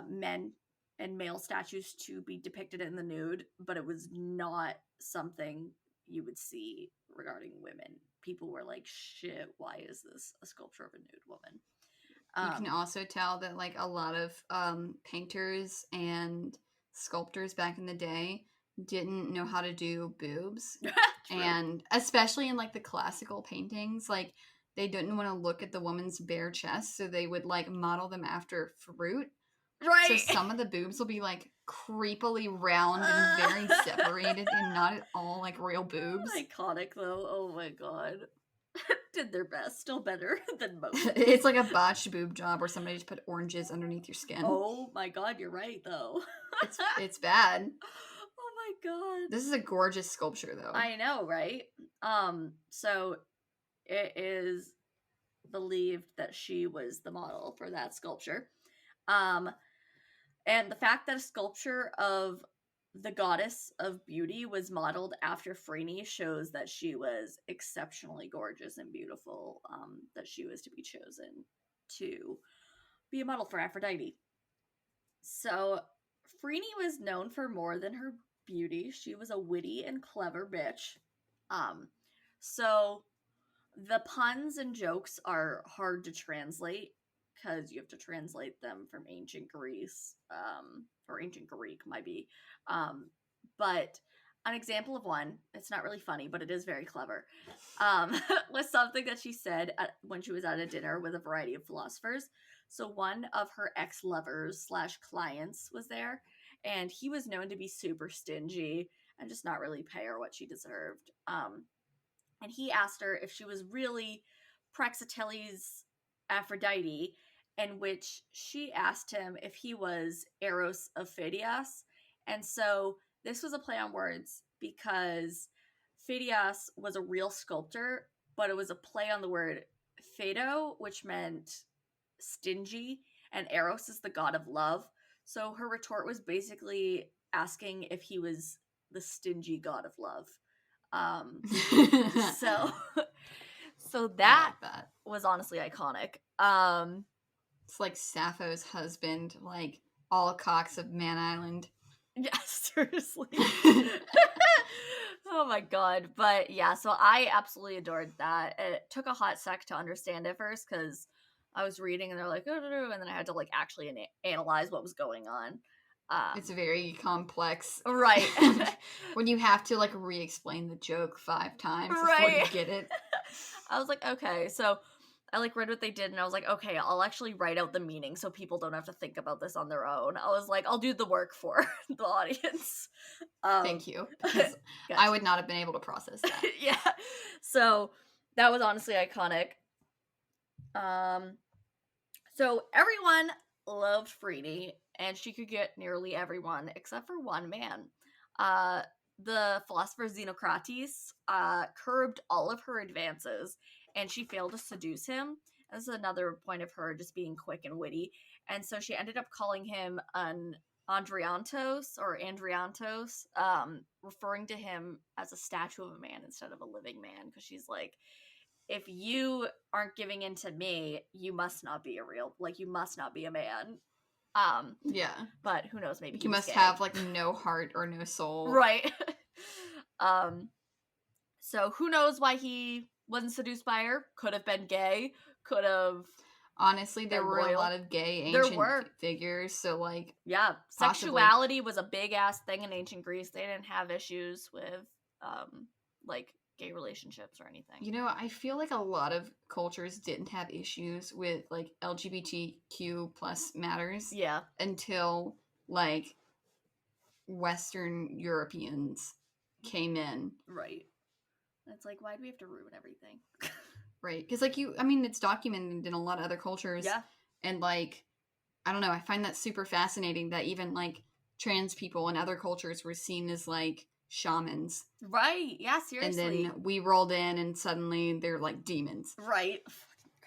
men and male statues to be depicted in the nude, but it was not something you would see regarding women. People were like, shit, why is this a sculpture of a nude woman? You can also tell that, like, a lot of painters and sculptors back in the day didn't know how to do boobs. And especially in, like, the classical paintings, like, they didn't want to look at the woman's bare chest, so they would, like, model them after fruit. Right. So some of the boobs will be, like, creepily round and very separated and not at all, like, real boobs. Iconic, though. Oh my god. Did their best. Still better than most. It's like a botched boob job where somebody just put oranges underneath your skin. Oh my god, you're right, though. It's bad. Oh my god. This is a gorgeous sculpture, though. I know, right? So it is believed that she was the model for that sculpture. And the fact that a sculpture of the goddess of beauty was modeled after Freeny shows that she was exceptionally gorgeous and beautiful, that she was to be chosen to be a model for Aphrodite. So, Freeny was known for more than her beauty. She was a witty and clever bitch. Um, so the puns and jokes are hard to translate because you have to translate them from ancient Greece, or ancient Greek, might be. But an example of one, it's not really funny, but it is very clever, was something that she said when she was at a dinner with a variety of philosophers. So one of her ex-lovers / clients was there, and he was known to be super stingy and just not really pay her what she deserved. And he asked her if she was really Praxiteles' Aphrodite, in which she asked him if he was Eros of Phidias. And so this was a play on words because Phidias was a real sculptor, but it was a play on the word Phaedo, which meant stingy, and Eros is the god of love. So her retort was basically asking if he was the stingy god of love. So so that, like that was honestly iconic. It's like Sappho's husband, like all cocks of Man Island. Yeah, seriously. Oh my god. But yeah, so I absolutely adored that. It took a hot sec to understand at first because I was reading and they're like, oh, and then I had to like actually analyze what was going on. It's very complex. Right. When you have to like re-explain the joke 5 times before Right. you get it. I was like, okay, so I like read what they did and I was like, okay, I'll actually write out the meaning so people don't have to think about this on their own. I was like, I'll do the work for the audience. Thank you, because I would not have been able to process that. Yeah. So that was honestly iconic. So everyone loved Freeny, and she could get nearly everyone except for one man. The philosopher Xenocrates curbed all of her advances, and she failed to seduce him. This is another point of her just being quick and witty. And so she ended up calling him an Andriantos, referring to him as a statue of a man instead of a living man, because she's like, if you aren't giving in to me, you must not be you must not be a man. Yeah. But who knows, maybe you must gay. have like no heart or no soul. Right. So who knows why he wasn't seduced by her? Could have been gay. Could have. Honestly, there were a lot of gay ancient figures, so like, yeah, sexuality was a big ass thing in ancient Greece. They didn't have issues with like gay relationships or anything. You know, I feel like a lot of cultures didn't have issues with like LGBTQ plus matters. Yeah. Until like Western Europeans came in. Right. It's like, why do we have to ruin everything? Right. Because like it's documented in a lot of other cultures. Yeah. And like, I don't know, I find that super fascinating that even like trans people in other cultures were seen as like shamans. Right. Yeah, seriously. And then we rolled in and suddenly they're like demons. Right.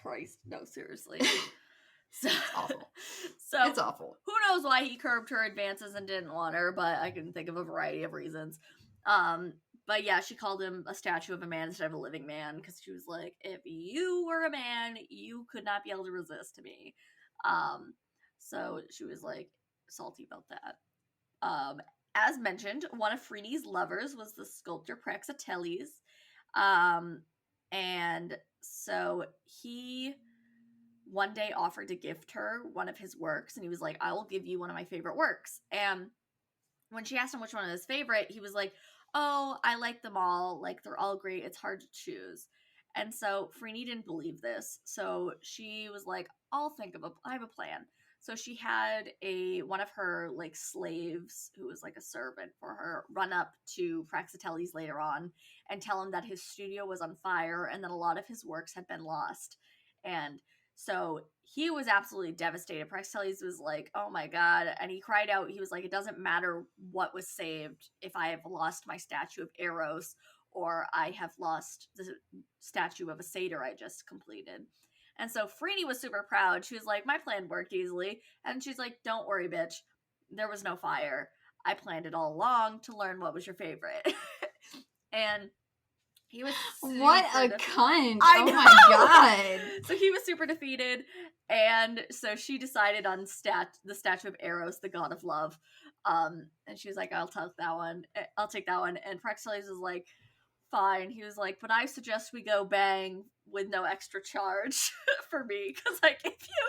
Christ. No, seriously. So, it's awful. So it's awful. Who knows why he curbed her advances and didn't want her, but I can think of a variety of reasons. But yeah, she called him a statue of a man instead of a living man, because she was like, if you were a man, you could not be able to resist me. So she was like salty about that. As mentioned, one of Freeny's lovers was the sculptor Praxiteles. And so he one day offered to gift her one of his works, and he was like, I will give you one of my favorite works. And when she asked him which one was his favorite, he was like, oh, I like them all. Like, they're all great. It's hard to choose. And so Freeny didn't believe this. So she was like, I have a plan. So she had one of her like slaves, who was like a servant for her, run up to Praxiteles later on and tell him that his studio was on fire and that a lot of his works had been lost. And so he was absolutely devastated. Praxiteles was like, oh my god. And he cried out. He was like, it doesn't matter what was saved if I have lost my statue of Eros or I have lost the statue of a satyr I just completed. And so Freeny was super proud. She was like, my plan worked easily. And she's like, don't worry, bitch. there was no fire. I planned it all along to learn what was your favorite. And he was what a cunt. I oh know! my god. So he was super defeated, and so she decided on the statue of Eros, the god of love. And she was like, I'll take that one. And Praxiteles was like, fine. He was like, but I suggest we go bang with no extra charge for me, because I gave you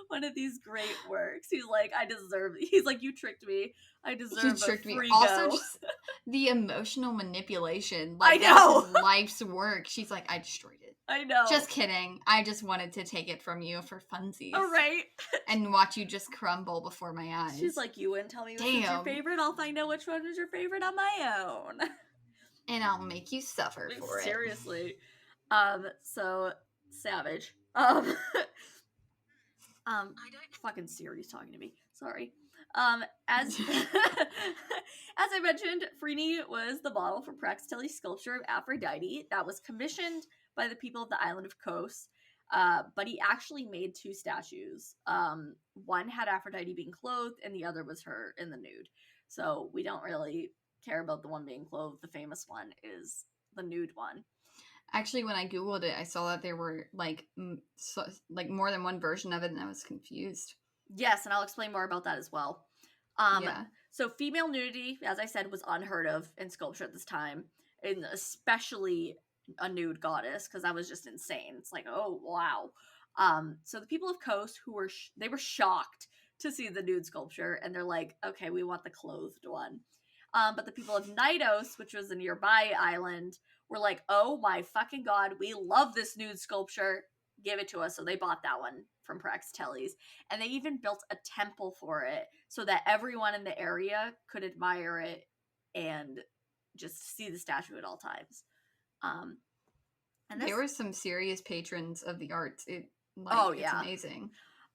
one of these great works. He's like, I deserve it. He's like, you tricked me. I deserve a free go. Also, just the emotional manipulation. I Like, know. that's his life's work. She's like, I destroyed it. I know. Just kidding. I just wanted to take it from you for funsies. All right. And watch you just crumble before my eyes. She's like, you wouldn't tell me which was your favorite. I'll find out which one was your favorite on my own. And I'll make you suffer for it. Seriously. So savage. Fucking Siri's talking to me. Sorry. As I mentioned, Freeny was the model for Praxiteles' sculpture of Aphrodite that was commissioned by the people of the island of Kos. But he actually made 2 statues. One had Aphrodite being clothed, and the other was her in the nude. So we don't really care about the one being clothed. The famous one is the nude one. Actually, when I googled it, I saw that there were like more than one version of it, and I was confused. Yes, and I'll explain more about that as well. So female nudity, as I said, was unheard of in sculpture at this time, and especially a nude goddess, because that was just insane. It's like, oh wow. So the people of Kos, who were they were shocked to see the nude sculpture, and they're like, okay, we want the clothed one. But the people of Knidos, which was a nearby island, were like, oh my fucking god, we love this nude sculpture. Give it to us. So they bought that one from Praxiteles. And they even built a temple for it so that everyone in the area could admire it and just see the statue at all times. And there were some serious patrons of the arts. It's amazing.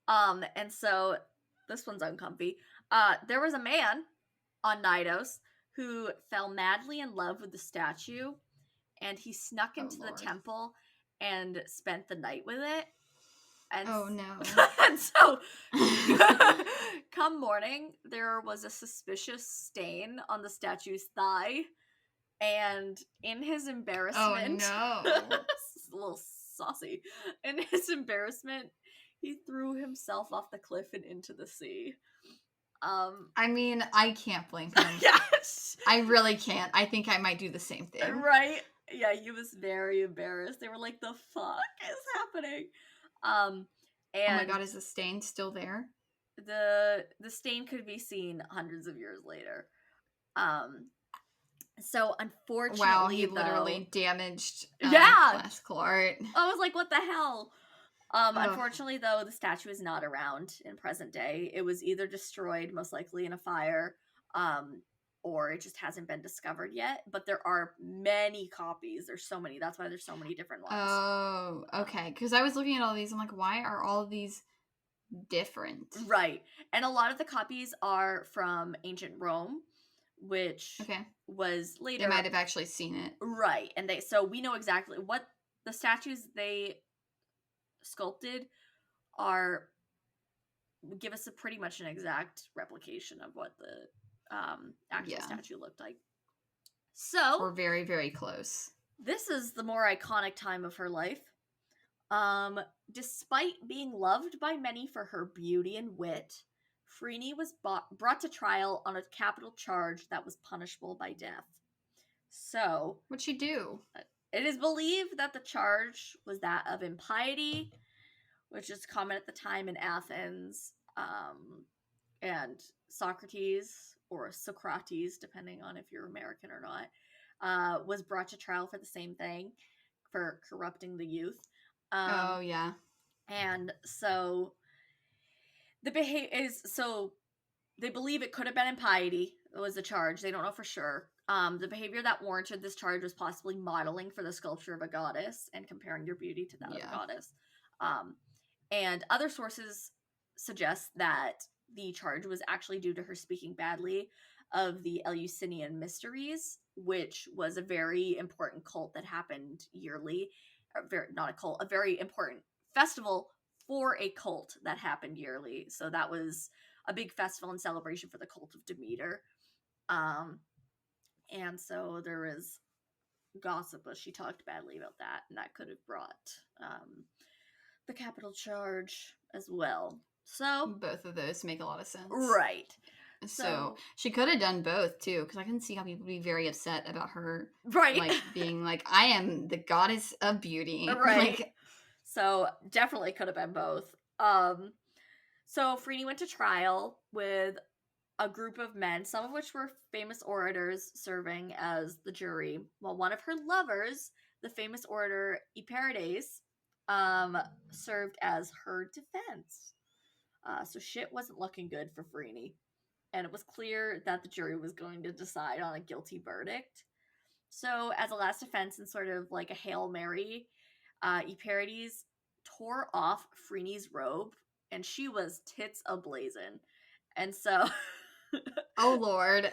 And so this one's uncomfy. There was a man on Knidos who fell madly in love with the statue, and he snuck into the temple and spent the night with it. And oh no. And so come morning, there was a suspicious stain on the statue's thigh, and in his embarrassment, oh no. It's a little saucy. In his embarrassment, he threw himself off the cliff and into the sea. I mean, I can't blame him. Yes. I really can't. I think I might do the same thing. Right? Yeah, he was very embarrassed. They were like, the fuck is happening? And oh my god, is the stain still there? The stain could be seen hundreds of years later. So unfortunately, wow, he literally damaged classical art. I was like, what the hell? Unfortunately, though, the statue is not around in present day. It was either destroyed, most likely in a fire, or it just hasn't been discovered yet. But there are many copies. There's so many. That's why there's so many different ones. Oh, okay. Because I was looking at all these. I'm like, why are all of these different? Right. And a lot of the copies are from ancient Rome, which was later. They might have actually seen it. Right. And so we know exactly what the statues they sculpted give us pretty much an exact replication of what the actual statue looked like. So we're very, very close. This is the more iconic time of her life. Despite being loved by many for her beauty and wit, Freeny was brought to trial on a capital charge that was punishable by death. So what'd she do? It is believed that the charge was that of impiety, which is common at the time in Athens, and Socrates, or Socrates, depending on if you're American or not, was brought to trial for the same thing, for corrupting the youth. And so the they believe it could have been impiety. It was the charge. They don't know for sure. The behavior that warranted this charge was possibly modeling for the sculpture of a goddess and comparing your beauty to that of a goddess. And other sources suggest that the charge was actually due to her speaking badly of the Eleusinian Mysteries, which was a very important cult that happened yearly. A very important festival for a cult that happened yearly. So that was a big festival and celebration for the cult of Demeter. And so there was gossip, but she talked badly about that, and that could have brought the capital charge as well. So both of those make a lot of sense. right. So she could have done both too, because I can see how people would be very upset about her, right? Like being like, "I am the goddess of beauty," right? Like, so definitely could have been both. So Freeny went to trial with a group of men, some of which were famous orators serving as the jury, while one of her lovers, the famous orator Hetaira, served as her defense. So shit wasn't looking good for Freeny, and it was clear that the jury was going to decide on a guilty verdict. So, as a last defense and sort of like a Hail Mary, Hetaira tore off Freeny's robe, and she was tits ablazing. And so, oh Lord,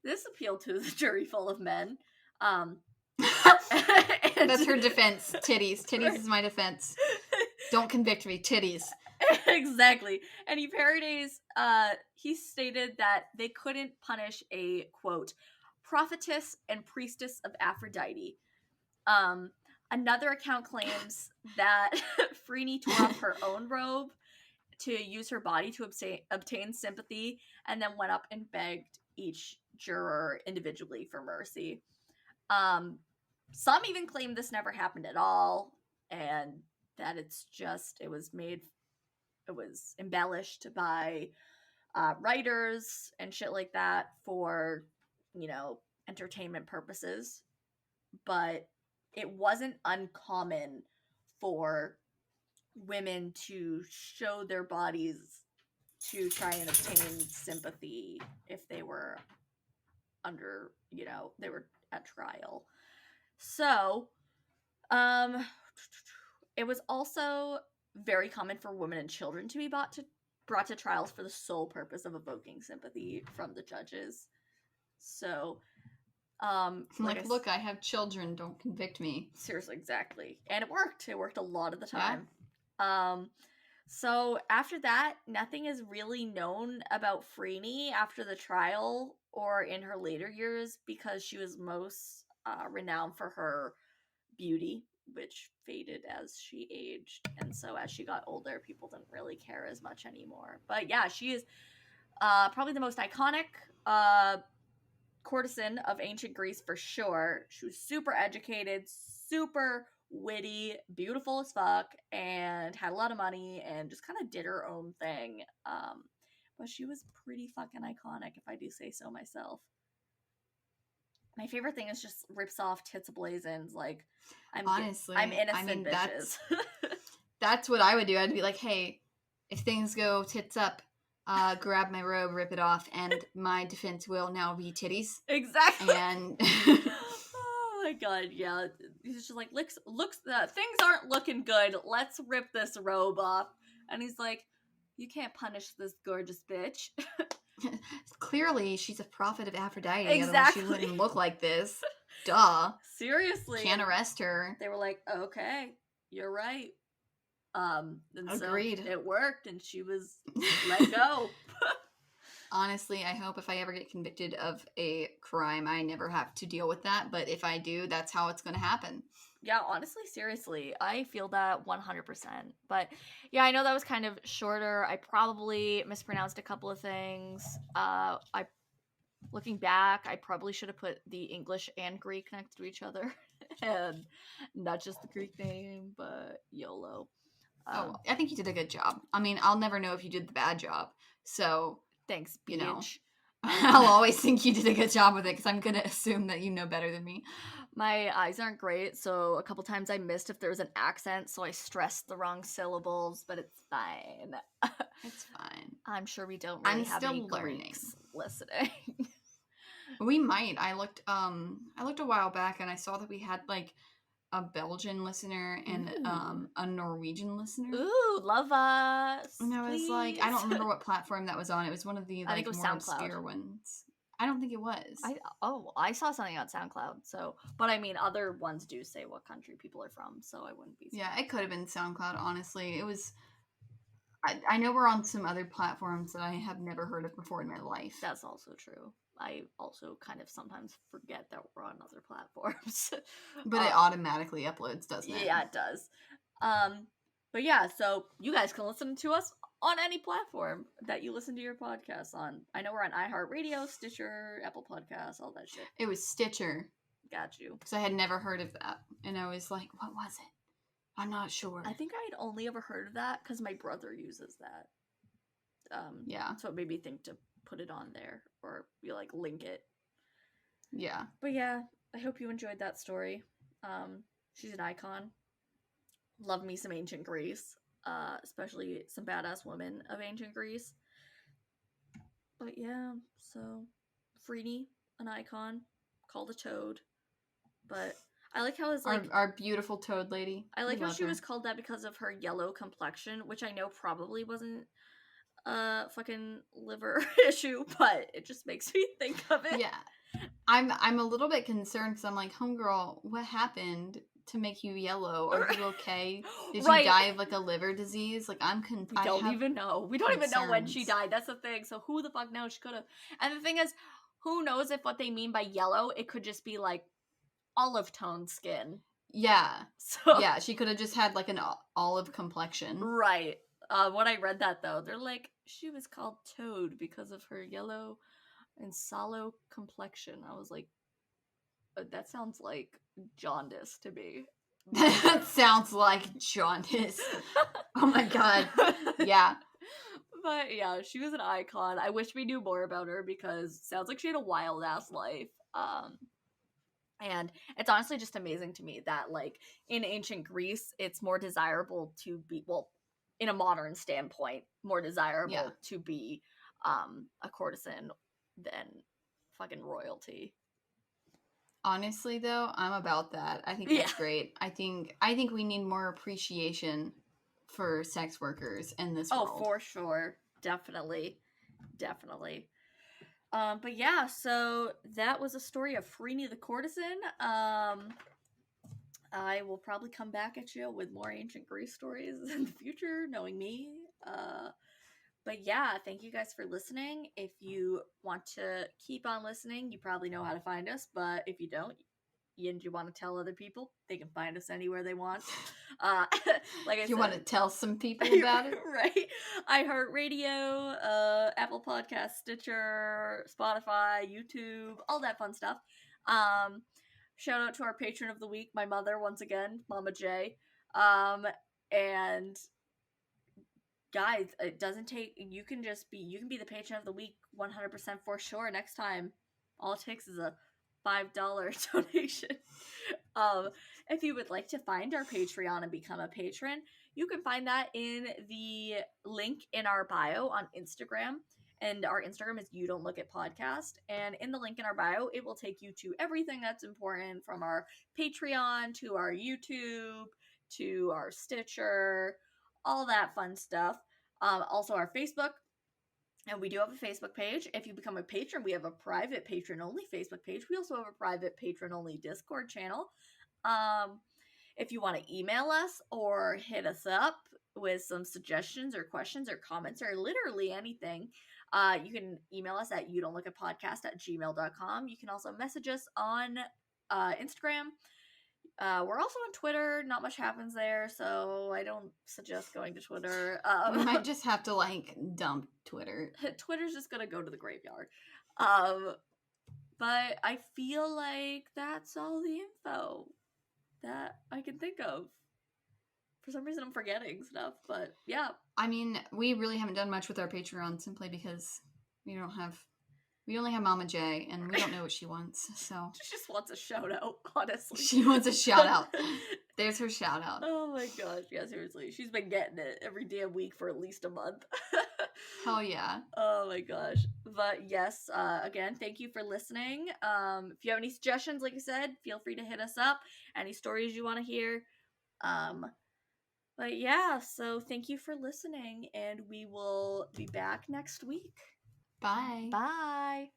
this appealed to the jury full of men. That's her defense. Titties. Titties is my defense. Don't convict me. Titties. Exactly. And he stated that they couldn't punish a, quote, prophetess and priestess of Aphrodite. Another account claims that Freeny tore off her own robe to use her body to obtain sympathy, and then went up and begged each juror individually for mercy. Some even claim this never happened at all, and that it was embellished by writers and shit like that for, entertainment purposes. But it wasn't uncommon for women to show their bodies to try and obtain sympathy if they were they were at trial. So, it was also very common for women and children to be brought to trials for the sole purpose of evoking sympathy from the judges. So, look, I have children, don't convict me. Seriously, exactly. And it worked. It worked a lot of the time. Yeah. So after that, nothing is really known about Freeny after the trial or in her later years, because she was most renowned for her beauty, which faded as she aged. And so as she got older, people didn't really care as much anymore. But yeah, she is probably the most iconic courtesan of ancient Greece for sure. She was super educated, super witty, beautiful as fuck, and had a lot of money and just kind of did her own thing. But she was pretty fucking iconic, if I do say so myself. My favorite thing is just rips off tits ablazing. Like, I'm innocent, bitches. That's what I would do. I'd be like, hey, if things go tits up, grab my robe, rip it off, and my defense will now be titties. Exactly. And oh my god, yeah. He's just like, looks, things aren't looking good. Let's rip this robe off. And he's like, you can't punish this gorgeous bitch. Clearly, she's a prophet of Aphrodite. Exactly. Otherwise she wouldn't look like this. Duh. Seriously. Can't arrest her. They were like, okay, you're right. And agreed. So it worked, and she was let go. Honestly, I hope if I ever get convicted of a crime, I never have to deal with that. But if I do, that's how it's going to happen. Yeah, honestly, seriously, I feel that 100%. But yeah, I know that was kind of shorter. I probably mispronounced a couple of things. Looking back, I probably should have put the English and Greek next to each other, and not just the Greek name, but YOLO. I think you did a good job. I mean, I'll never know if you did the bad job. So thanks, bitch. You know, I'll always think you did a good job with it because I'm going to assume that you know better than me. My eyes aren't great, so a couple times I missed if there was an accent, so I stressed the wrong syllables, but it's fine. It's fine. I'm sure we don't really have any learning. Greeks listening. We might. I looked a while back and I saw that we had like a Belgian listener and a Norwegian listener. Ooh, love us. And I was like, I don't remember what platform that was on. It was one of the I think it was more SoundCloud. obscure ones. I don't think it was. I saw something on SoundCloud. So, but I mean, other ones do say what country people are from, so I wouldn't be surprised. Yeah, it could have been SoundCloud. Honestly, it was. I know we're on some other platforms that I have never heard of before in my life. That's also true. I also kind of sometimes forget that we're on other platforms. But it automatically uploads, doesn't it? Yeah, it does. But yeah, so you guys can listen to us on any platform that you listen to your podcasts on. I know we're on iHeartRadio, Stitcher, Apple Podcasts, all that shit. It was Stitcher. Got you. Because I had never heard of that. And I was like, what was it? I'm not sure. I think I had only ever heard of that because my brother uses that. Yeah. So it made me think to put it on there or be like link it. Yeah. But yeah, I hope you enjoyed that story. She's an icon. Love me some ancient Greece, especially some badass women of ancient Greece. But yeah, so Freeny, an icon, called a toad. But I like how it's like our beautiful toad lady. I like how she was called that because of her yellow complexion, which I know probably wasn't a fucking liver issue, but it just makes me think of it. Yeah. I'm a little bit concerned because I'm like, homegirl, what happened to make you yellow? Are you okay? Did you die of like a liver disease? Like we don't even know. We don't even know when she died. That's the thing. So who the fuck knows? She could have. And the thing is, who knows if what they mean by yellow, it could just be like olive tone skin. Yeah. So yeah, she could have just had like an olive complexion. Right. When I read that though, they're like, she was called Toad because of her yellow and sallow complexion. I was like, that sounds like jaundice to me. That sounds like jaundice. Oh my god. Yeah. But yeah, she was an icon. I wish we knew more about her because it sounds like she had a wild ass life. And it's honestly just amazing to me that like in ancient Greece, it's more desirable to be, well, in a modern standpoint, more desirable to be a courtesan than fucking royalty. Honestly though, I'm about that. I think that's great. I think we need more appreciation for sex workers in this world. Oh, for sure. Definitely. But yeah, so that was a story of Freeny the courtesan. I will probably come back at you with more ancient Greece stories in the future, knowing me. But yeah, thank you guys for listening. If you want to keep on listening, you probably know how to find us. But if you don't, and you want to tell other people, they can find us anywhere they want. Like I said, you want to tell some people about it, right? iHeartRadio, Apple Podcasts, Stitcher, Spotify, YouTube, all that fun stuff. Shout out to our patron of the week, my mother, once again, Mama J. And guys, it doesn't take. You can be the patron of the week 100% for sure. Next time, all it takes is a $5 donation. If you would like to find our Patreon and become a patron, you can find that in the link in our bio on Instagram. And our Instagram is You Don't Look at Podcast. And in the link in our bio, it will take you to everything that's important, from our Patreon to our YouTube to our Stitcher, all that fun stuff. Also our Facebook. And we do have a Facebook page. If you become a patron, we have a private patron-only Facebook page. We also have a private patron-only Discord channel. If you want to email us or hit us up with some suggestions or questions or comments or literally anything, you can email us at youdon'tlookatpodcast@gmail.com. You can also message us on Instagram. We're also on Twitter. Not much happens there, so I don't suggest going to Twitter. We might just have to like dump Twitter. Twitter's just gonna go to the graveyard. But I feel like that's all the info that I can think of. For some reason I'm forgetting stuff, but yeah. I mean, we really haven't done much with our Patreon simply because we only have Mama J, and we don't know what she wants, so. She just wants a shout out, honestly. She wants a shout out. There's her shout out. Oh my gosh, yeah, seriously. She's been getting it every damn week for at least a month. Hell yeah. Oh my gosh. But yes, again, thank you for listening. If you have any suggestions, like I said, feel free to hit us up. Any stories you want to hear. But yeah, so thank you for listening, and we will be back next week. Bye. Bye.